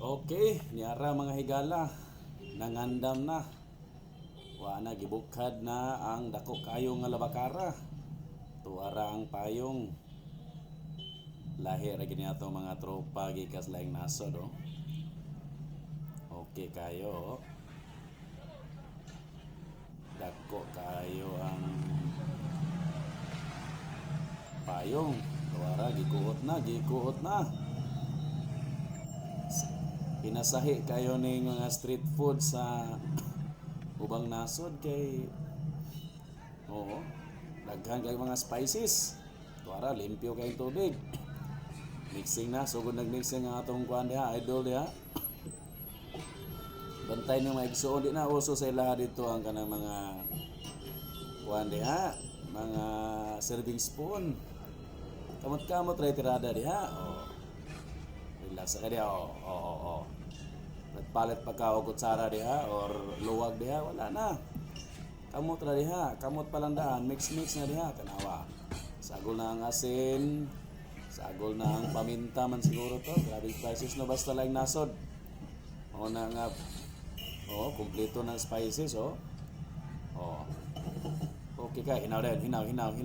Okay, niara mga higala, nangandam na. Wa na gibukad na ang dako kayo nga labakara. Tuara ang payong. Lahi ra gini ato mga tropa gikas laing nasod oh. Okay kayo. Dako kayo ang payong. Tuara gikuot na. Pinasahi kayo ning mga street food sa ubang nasod kay daghan kay mga spices. Tuara limpyo kay tubig. Mixing na, sugod nag-mixing ang atong kuan diha, idol diha. Bantay niyo maigsuon di na uso sa ilaha dito ang kanang mga kuan diha, mga serving spoon. Kamot-kamot ra tirada diha. Relax ka diha. Palit pa ka og kutsara diha or luwag diha, wala na. Kamot ra diha, kamot pa lang daan, mix na diha, tanawa. Sagol na ang asin, sagol na ang paminta man siguro to. Grabe spices no basta lang nasod. O na nga. Kumpleto ng spices Okay ka, hinaw din, hinaw.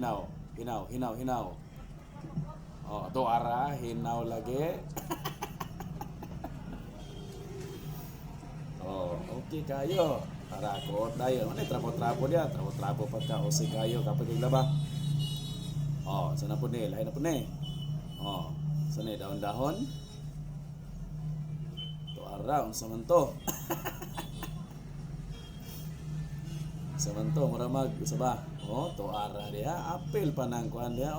To ara, hinaw lagi. Okay kayo. Para ko tayo. Ano trapo-trapo dia? Trapo-trapo pagka si kayo kapag iglaba. Sana po ni, lahi na po ni. Sana dahon-dahon. To ara, unsa man to? Samanto muramag isa ba? To ara dia, apil pa nang kuan dia.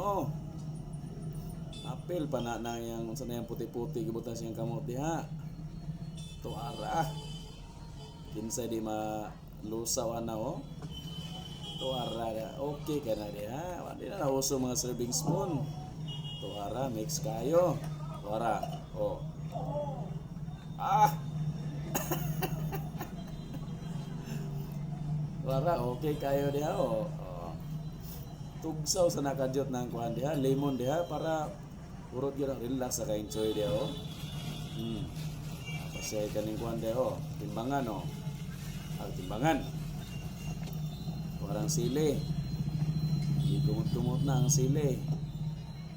Apil pa na nang yang unsa na yang puti-puti gibutan siyang kamot diha. To ara. Kinsay di malusaw ana To ara dia. Okay ka na dia. Wala na uso mga serving spoon. To ara mix kayo. To ara. Para okay kayo diha Tugsaw sa nakajot ng kuan diha, lemon diha para urot gyud ang relax sa ka-enjoy diha Pasay kaning kuan diha timbangan Ang timbangan. Parang sili. Ikumot-kumot na ang sili.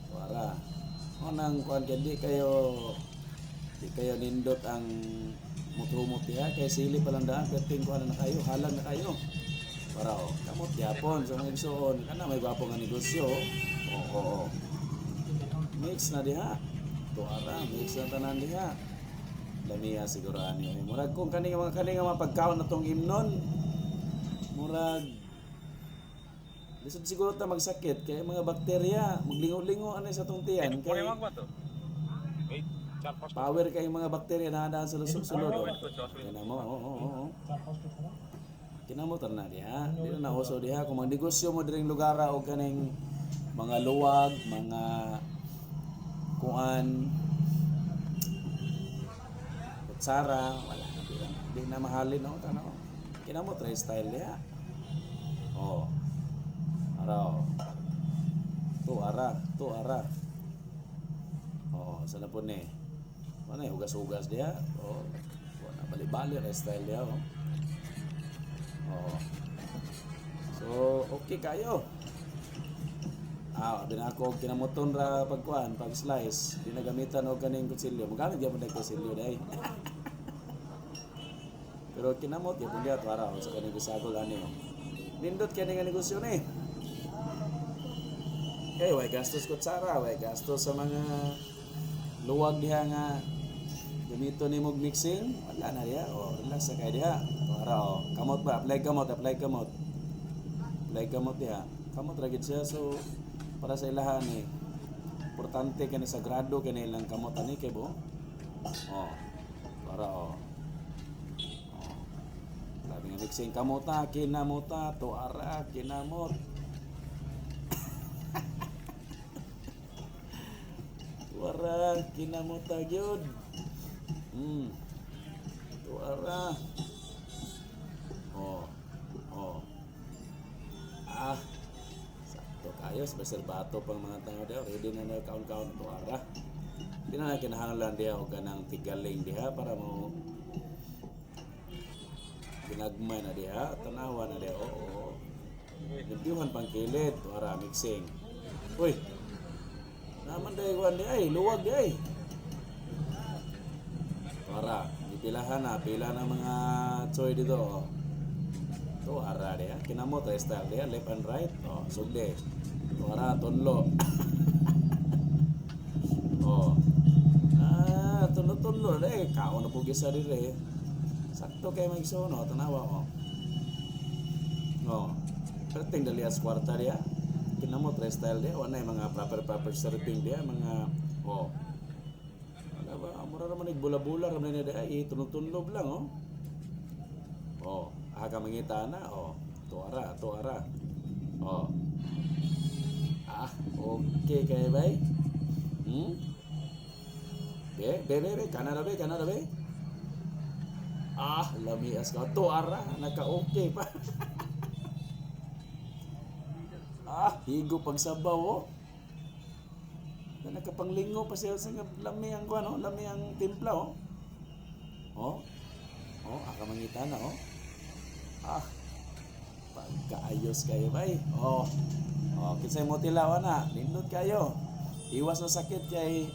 Para nang kuan di kayo nindot ang mutrumot diha kay sili pa lang daan perting kuan na kayo, halang na kayo. Para kamot yapon sa mga igsoon kana may gwapo nga negosyo. Mix na diha. Tuara mix na tanan diha. Lamiya siguro ani. Murag kung kani nga pagkaon natong imnon. Murag lisod siguro ta magsakit kay mga bakterya maglingo-lingo ani sa tong tiyan kay power kay mga bakterya na daan sa lusog-sulod. Kinamot na diha. Dili na uso diha kung magnegosyo mo diring lugar o kaning mga luwag, mga kuan, kutsara, wala na diha. Di na mahalin tanaw. Kinamot ra style diha. To ara. Sana po ni. Ano hugas-hugas diha. Wala bali-bali ra style diha So, okay kayo. Ako kinamoton ra pagkuan, pag slice, dinagamitan og kaning kutsilyo. Magamit gyud mo kutsilyo dai. Pero kinamot gyud niya para sa kaning bisagol ani. Nindot kani nga negosyo ni. Kay way gastos kutsara, way gastos sa mga luwag diha nga gamito ni mog mixing, wala na diha. Relax sa kay diha. Para kamot ba, apply kamot diha. Kamot ra gid siya so para sa ilahan ni importante kani sa grado kani lang kamot ani kay bo. Para labi nga mixing kamota, kinamota, to ara, kinamot. Tuara, kinamota gyud. Tuara. Sakto kayo, special bato pang mga tao daw. Ready na kaon-kaon tuara. Di na kinahanglan diha o ganang tigaling diha para mo ginagmay na diha, tanawa na diha. Oo. Nagdiuhan pang kilid, para mixing. Uy. Naman dai kuan di ay, luwag di ay. Para ipilahan na, pila na mga choy dito. Oh. To ara diha, kinamot style diha, left and right. Oh, sugde. To ara tunlo. Oh. Tunlo-tunlo na eh. Kao na po gisa rin eh. Sakto kayo mag-iso, no? Tanawa ko. No. Perting dali as kwarta dia. Kinamot style dia. Wala yung mga proper serving dia. Mga, oh. Wala ba? Mura naman nagbula-bula. Ramay na dia. Tunlo-tunlo lang, oh. Oh. Aga mangita na, oh. Tuara. Oh. Okay kayo ba? Be, kanada be. Lamias ka. Tuara, naka-okay pa. Higo pagsabaw, oh. Na nakapanglingo pa siya sa lami ang kuan, oh. Lami ang timpla, oh. Oh. Aka mangita na, oh. Pagkaayos kayo, bay. Oh. Kinsay mo tilawan na. Nindot kayo. Iwas na sakit kay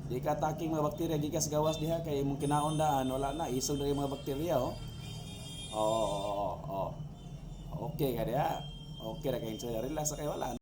di ka ataking mga bakterya gikas gawas diha kay imong kinaon daan wala na isog na yung mga bakterya, oh. Okay ka diha. Okay ra kay relax kay wala.